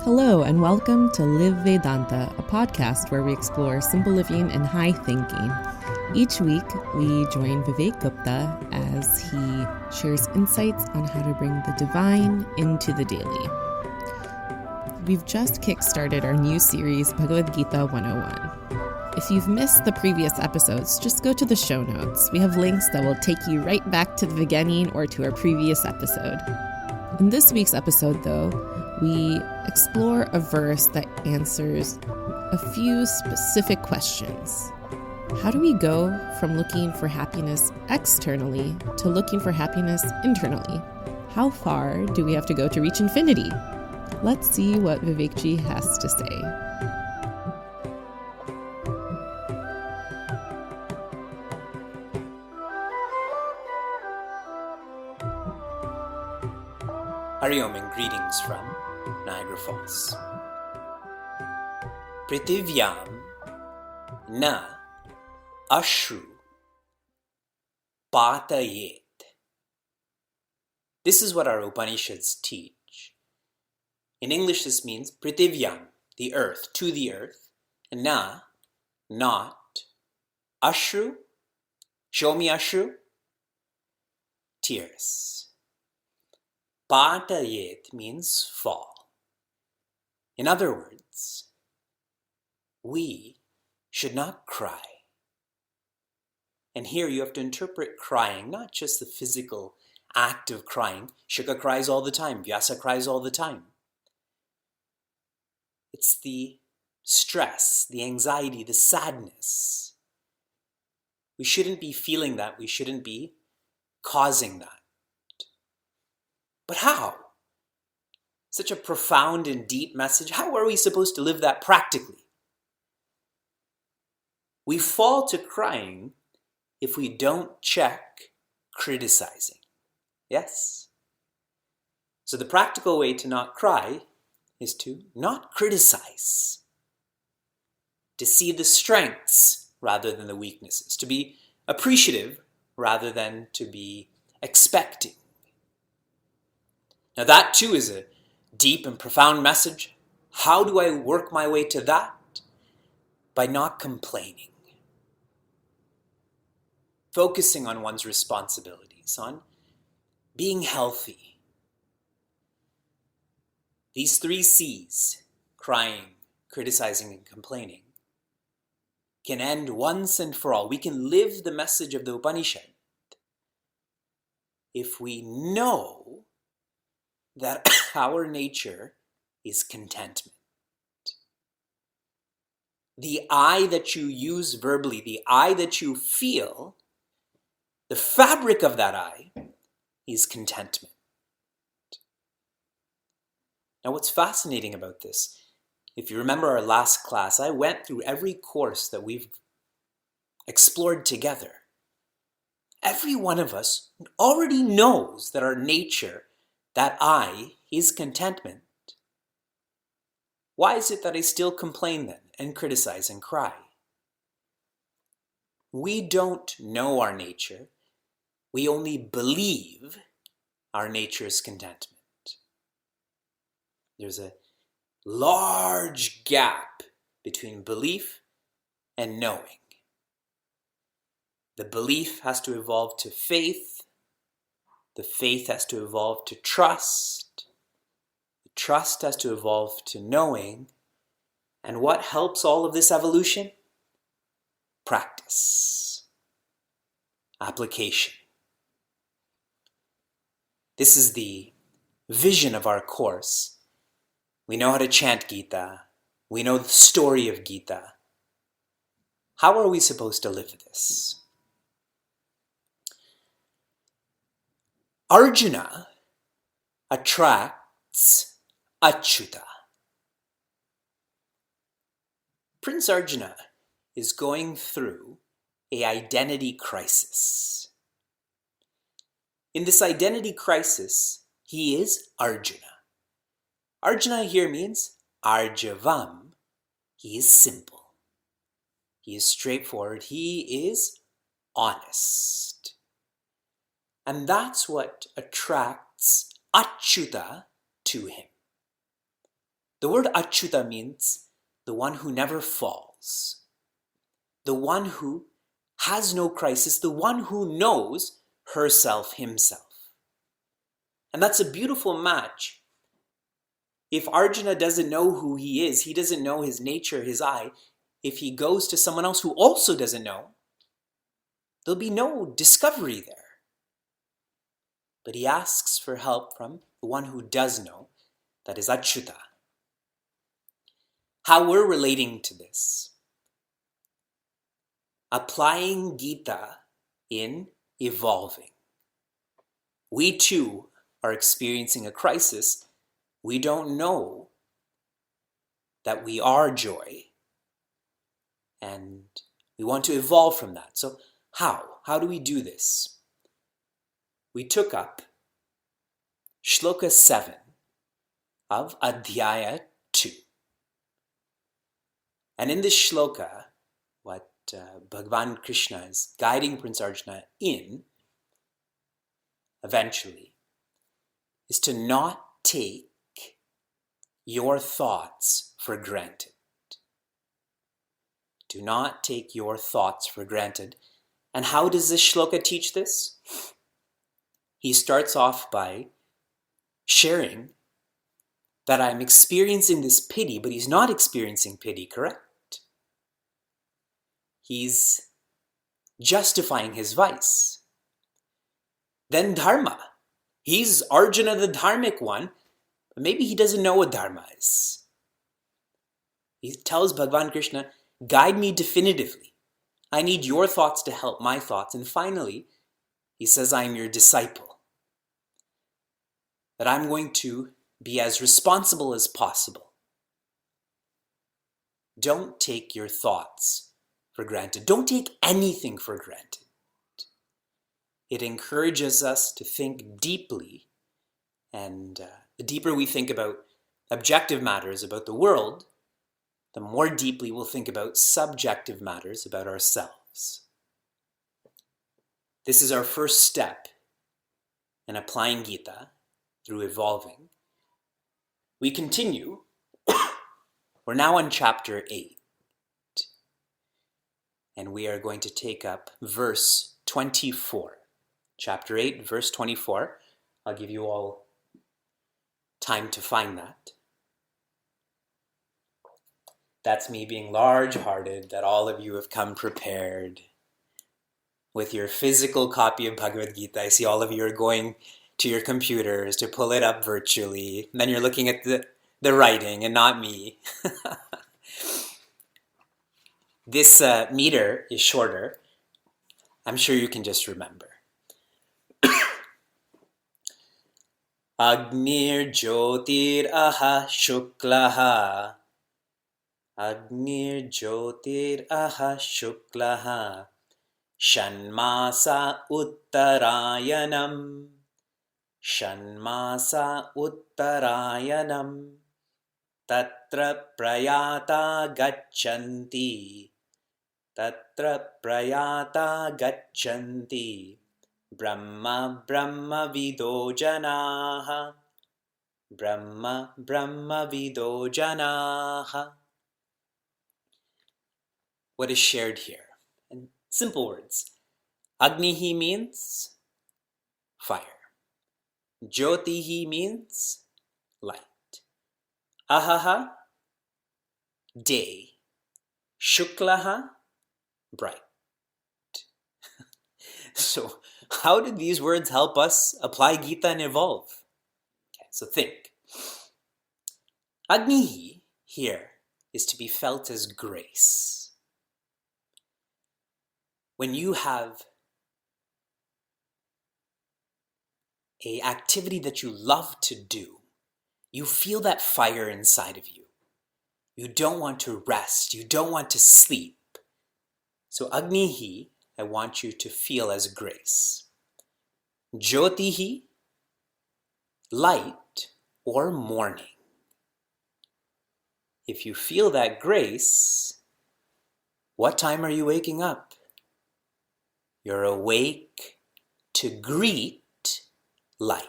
Hello and welcome to Live Vedanta, a podcast where we explore simple living and high thinking. Each week, we join Vivek Gupta as he shares insights on how to bring the divine into the daily. We've just kickstarted our new series, Bhagavad Gita 101. If you've missed the previous episodes, just go to the show notes. We have links that will take you right back to the beginning or to our previous episode. In this week's episode, though, we explore a verse that answers a few specific questions. How do we go from looking for happiness externally to looking for happiness internally? How far do we have to go to reach infinity? Let's see what Vivekji has to say. Hari Om and greetings from Niagara Falls. Pritivyam na ashru patayet. This is what our Upanishads teach. In English, this means Pritivyam, the earth, to the earth, and na, not, ashru, show me ashru, tears. Patayet means fall. In other words, we should not cry. And here you have to interpret crying, not just the physical act of crying. Shuka cries all the time. Vyasa cries all the time. It's the stress, the anxiety, the sadness. We shouldn't be feeling that. We shouldn't be causing that. But how? Such a profound and deep message. How are we supposed to live that practically? We fall to crying if we don't check criticizing. Yes? So the practical way to not cry is to not criticize. To see the strengths rather than the weaknesses. To be appreciative rather than to be expecting. Now that too is a deep and profound message. How do I work my way to that? By not complaining. Focusing on one's responsibilities, on being healthy. These 3 C's, crying, criticizing, and complaining, can end once and for all. We can live the message of the Upanishad if we know that our nature is contentment. The I that you use verbally, the I that you feel, the fabric of that I is contentment. Now what's fascinating about this, if you remember our last class, I went through every course that we've explored together. Every one of us already knows that our nature, that I, is contentment. Why is it that I still complain then and criticize and cry? We don't know our nature. We only believe our nature is contentment. There's a large gap between belief and knowing. The belief has to evolve to faith. The faith has to evolve to trust. The trust has to evolve to knowing. And what helps all of this evolution? Practice. Application. This is the vision of our course. We know how to chant Gita. We know the story of Gita. How are we supposed to live this? Arjuna attracts Achyuta. Prince Arjuna is going through an identity crisis. In this identity crisis, he is Arjuna. Arjuna here means Arjavam. He is simple. He is straightforward. He is honest. And that's what attracts Achyuta to him. The word Achyuta means the one who never falls, the one who has no crisis, the one who knows herself, himself. And that's a beautiful match. If Arjuna doesn't know who he is, he doesn't know his nature, his I, if he goes to someone else who also doesn't know, there'll be no discovery there. But he asks for help from the one who does know, that is Achyuta. How we're relating to this. Applying Gita in evolving. We too are experiencing a crisis. We don't know that we are joy. And we want to evolve from that. So how? How do we do this? We took up Shloka 7 of Adhyaya 2. And in this shloka, what Bhagavan Krishna is guiding Prince Arjuna in, eventually, is to not take your thoughts for granted. Do not take your thoughts for granted. And how does this shloka teach this? He starts off by sharing that I'm experiencing this pity, but he's not experiencing pity, correct? He's justifying his vice. Then dharma. He's Arjuna, the dharmic one, but maybe he doesn't know what dharma is. He tells Bhagavan Krishna, guide me definitively. I need your thoughts to help my thoughts. And finally, he says, I am your disciple. That I'm going to be as responsible as possible. Don't take your thoughts for granted. Don't take anything for granted. It encourages us to think deeply, and the deeper we think about objective matters about the world, the more deeply we'll think about subjective matters about ourselves. This is our first step in applying Gita through evolving. We continue. We're now on chapter 8. And we are going to take up verse 24. Chapter 8, verse 24. I'll give you all time to find that. That's me being large-hearted, that all of you have come prepared with your physical copy of Bhagavad Gita. I see all of you are going to your computers to pull it up virtually. And then you're looking at the writing and not me. This meter is shorter. I'm sure you can just remember. Agnir Jyotir Aha Shuklaha. Agnir Jyotir Aha Shuklaha. Shanmasa Uttarayanam. Shanmasa Uttarayanam. Tatra Prayata Gachanti. Tatra Prayata Gachanti. Brahma Brahma Vido Janaha. Brahma Brahma Vido Janaha. What is shared here? In simple words. Agnihi means fire. Jyotihi means light. Ahaha, day. Shuklaha, bright. So, how did these words help us apply Gita and evolve? Okay, so think. Agnihi here is to be felt as grace. When you have an activity that you love to do, you feel that fire inside of you. You don't want to rest. You don't want to sleep. So Agnihi, I want you to feel as grace. Jyotihi, light or morning. If you feel that grace, what time are you waking up? You're awake to greet light.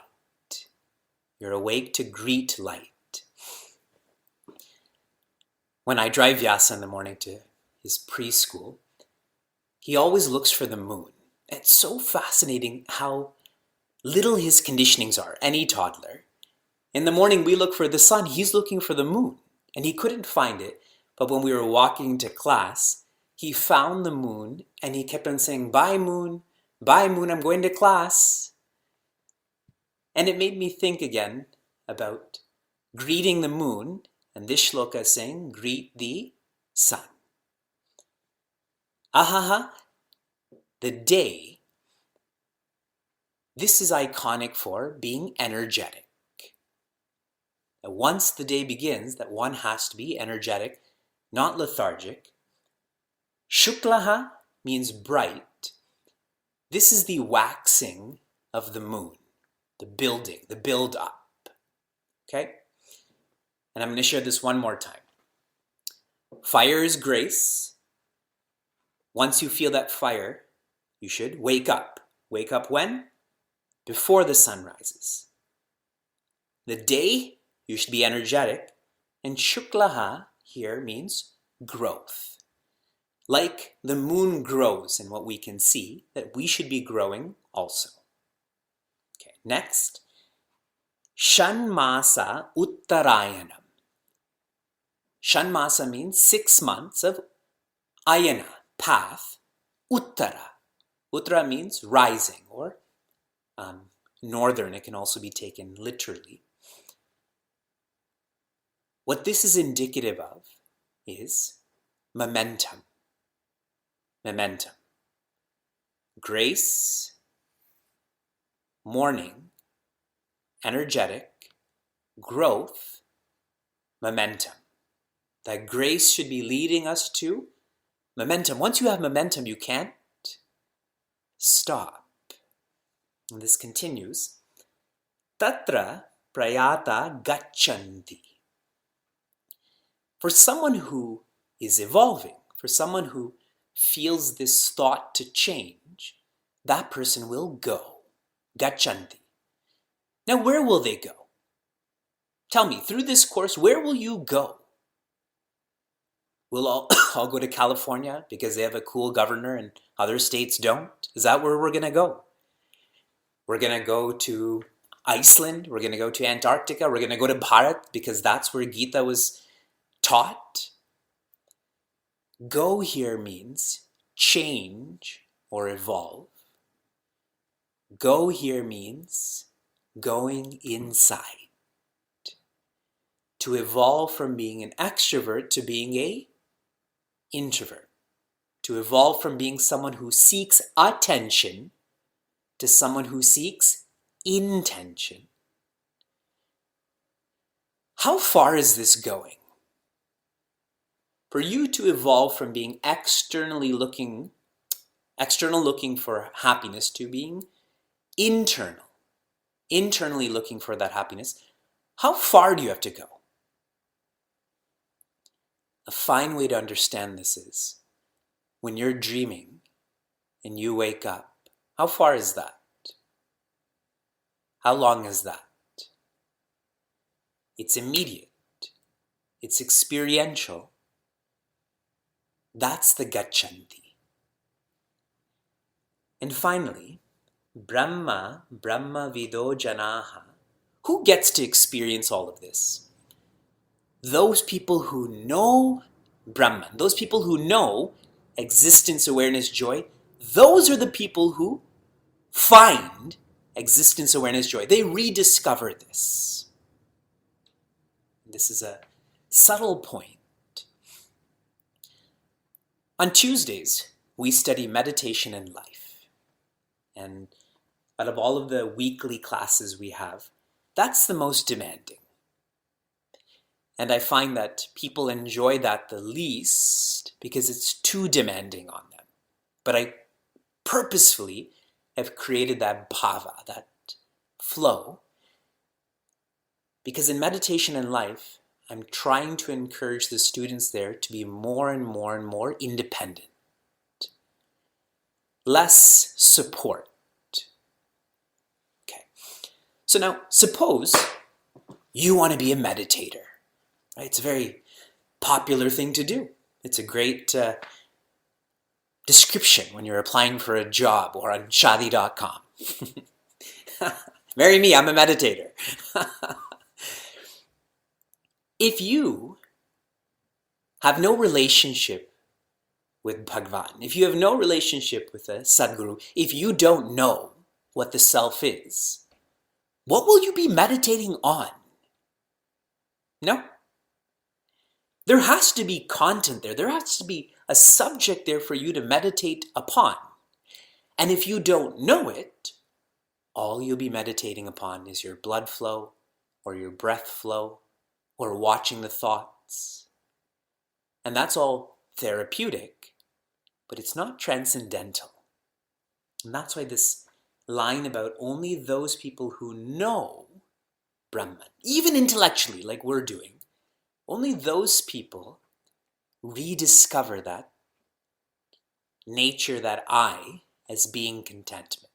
You're awake to greet light. When I drive Vyasa in the morning to his preschool, he always looks for the moon. It's so fascinating how little his conditionings are, any toddler. In the morning, we look for the sun. He's looking for the moon. And he couldn't find it. But when we were walking to class, he found the moon and he kept on saying, bye moon, I'm going to class. And it made me think again about greeting the moon. And this shloka is saying, greet the sun. Ahaha, the day. This is iconic for being energetic. And once the day begins, that one has to be energetic, not lethargic. Shuklaha means bright. This is the waxing of the moon, the building, the build up. Okay? And I'm going to share this one more time. Fire is grace. Once you feel that fire, you should wake up. Wake up when? Before the sun rises. The day, you should be energetic. And Shuklaha here means growth. Like the moon grows in what we can see, that we should be growing also. Okay, next. Shanmasa Uttarayanam. Shanmasa means 6 months of ayana, path. Uttara. Uttara means rising or northern. It can also be taken literally. What this is indicative of is momentum. Momentum. Grace, morning, energetic, growth, momentum. That grace should be leading us to momentum. Once you have momentum, you can't stop. And this continues. Tatra prayata gachanti. For someone who is evolving, for someone who feels this thought to change, that person will go. Gachanti. Now, where will they go? Tell me, through this course, where will you go? We'll all go to California because they have a cool governor and other states don't? Is that where we're going to go? We're going to go to Iceland. We're going to go to Antarctica. We're going to go to Bharat because that's where Gita was taught. Go here means change or evolve. Go here means going inside. To evolve from being an extrovert to being an introvert. To evolve from being someone who seeks attention to someone who seeks intention. How far is this going? For you to evolve from being external looking for happiness to being internally looking for that happiness, how far do you have to go? A fine way to understand this is when you're dreaming and you wake up, how far is that? How long is that? It's immediate. It's experiential. That's the gachanti. And finally, Brahma vido janaha. Who gets to experience all of this? Those people who know Brahman, those people who know existence, awareness, joy, those are the people who find existence, awareness, joy. They rediscover this. This is a subtle point. On Tuesdays, we study meditation and life. And out of all of the weekly classes we have, that's the most demanding. And I find that people enjoy that the least because it's too demanding on them. But I purposefully have created that bhava, that flow, because in meditation and life, I'm trying to encourage the students there to be more and more and more independent. Less support. Okay. So now, suppose you want to be a meditator. Right? It's a very popular thing to do. It's a great description when you're applying for a job or on shadi.com. Marry me, I'm a meditator. If you have no relationship with Bhagavan, if you have no relationship with a Sadguru, if you don't know what the self is, what will you be meditating on? No. There has to be content there. There has to be a subject there for you to meditate upon. And if you don't know it, all you'll be meditating upon is your blood flow or your breath flow or watching the thoughts. And that's all therapeutic, but it's not transcendental. And that's why this line about only those people who know Brahman, even intellectually like we're doing, only those people rediscover that nature, that I, as being contentment.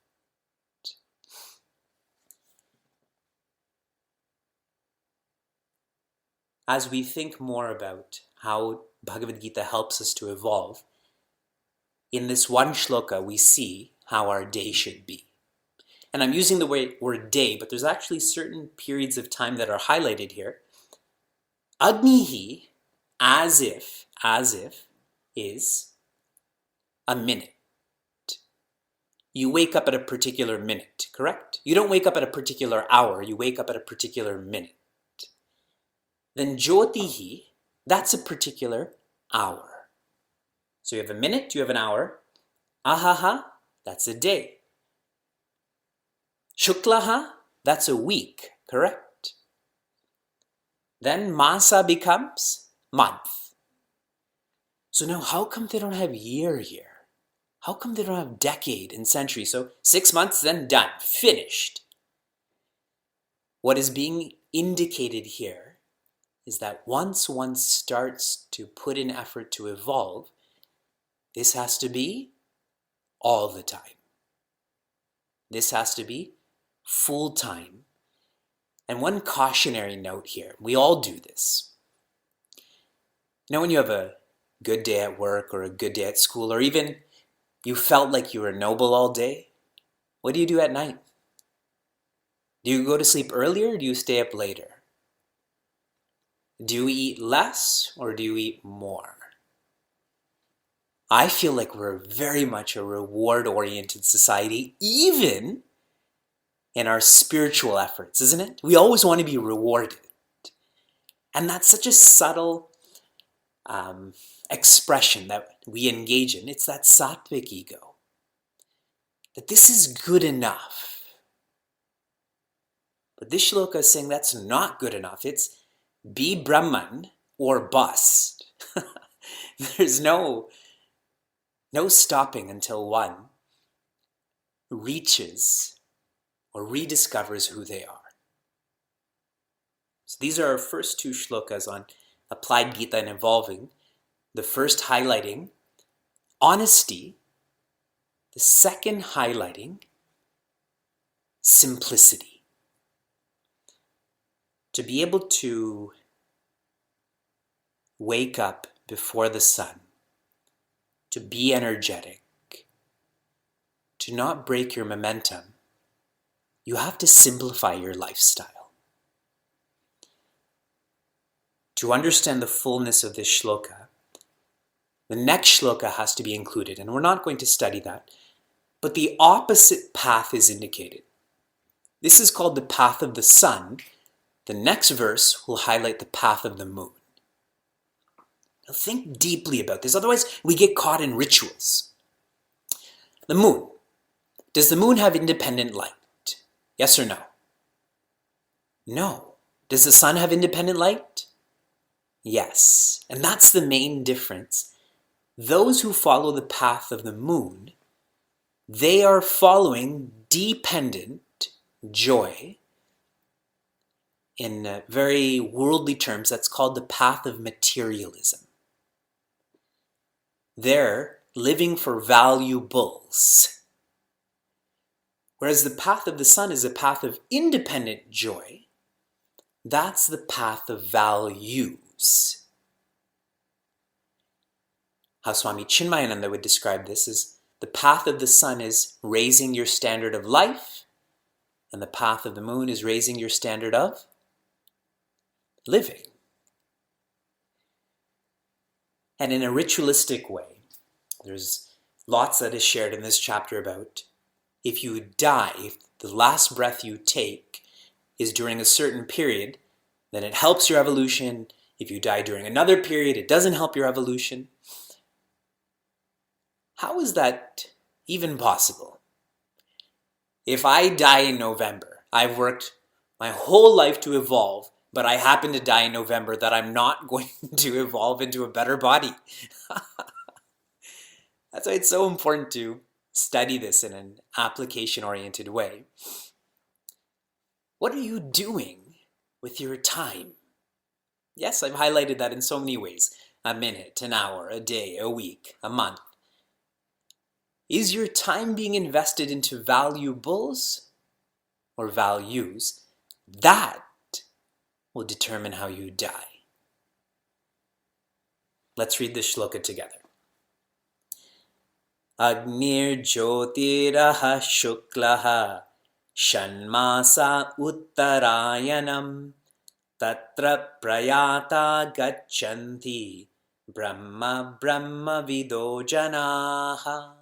As we think more about how Bhagavad Gita helps us to evolve, in this one shloka we see how our day should be. And I'm using the word day, but there's actually certain periods of time that are highlighted here. Agnihi, as if, is a minute. You wake up at a particular minute, correct? You don't wake up at a particular hour, you wake up at a particular minute. Then Jyotihi, that's a particular hour. So you have a minute, you have an hour. Ahaha, that's a day. Shuklaha, that's a week, correct? Then Masa becomes month. So now how come they don't have year here? How come they don't have decade and century? So 6 months, then done, finished. What is being indicated here is that once one starts to put in effort to evolve, this has to be all the time. This has to be full time. And one cautionary note here, we all do this. Now when you have a good day at work or a good day at school, or even you felt like you were noble all day, what do you do at night? Do you go to sleep earlier or do you stay up later? Do you eat less or do you eat more? I feel like we're very much a reward-oriented society, even in our spiritual efforts, isn't it? We always want to be rewarded. And that's such a subtle expression that we engage in. It's that sattvic ego. That this is good enough. But this shloka is saying that's not good enough. It's be Brahman or bust. There's no stopping until one reaches or rediscovers who they are. So these are our first two shlokas on applied Gita and evolving. The first highlighting honesty, the second highlighting simplicity. To be able to wake up before the sun, to be energetic, to not break your momentum, you have to simplify your lifestyle. To understand the fullness of this shloka, the next shloka has to be included, and we're not going to study that, but the opposite path is indicated. This is called the path of the sun. The next verse will highlight the path of the moon. Now think deeply about this, otherwise we get caught in rituals. The moon. Does the moon have independent light? Yes or no? No. Does the sun have independent light? Yes. And that's the main difference. Those who follow the path of the moon, they are following dependent joy. In very worldly terms, that's called the path of materialism. They're living for valuables. Whereas the path of the sun is a path of independent joy. That's the path of values. how Swami Chinmayananda would describe this is the path of the sun is raising your standard of life, and the path of the moon is raising your standard of living. And in a ritualistic way, there's lots that is shared in this chapter about if you die, if the last breath you take is during a certain period, then it helps your evolution. If you die during another period, it doesn't help your evolution. How is that even possible? If I die in November, I've worked my whole life to evolve, but I happen to die in November, that I'm not going to evolve into a better body. That's why it's so important to study this in an application-oriented way. What are you doing with your time? Yes, I've highlighted that in so many ways. A minute, an hour, a day, a week, a month. Is your time being invested into valuables or values? That will determine how you die. Let's read this shloka together. Agnir Jyotiraha Shuklaha Shanmasa Uttarayanam Tatra Prayata Gachanti Brahma Vido Janaha.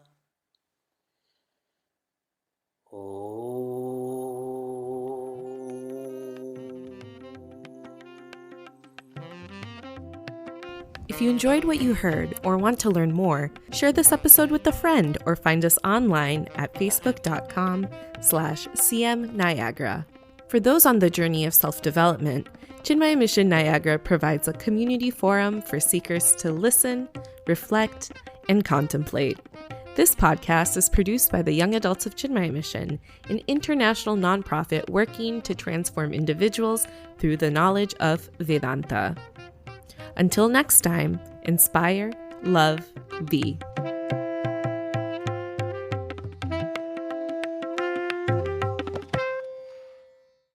If you enjoyed what you heard or want to learn more, share this episode with a friend or find us online at facebook.com/cmniagara. For those on the journey of self-development, Chinmaya Mission Niagara provides a community forum for seekers to listen, reflect, and contemplate. This podcast is produced by the Young Adults of Chinmaya Mission, an international nonprofit working to transform individuals through the knowledge of Vedanta. Until next time, inspire, love, be.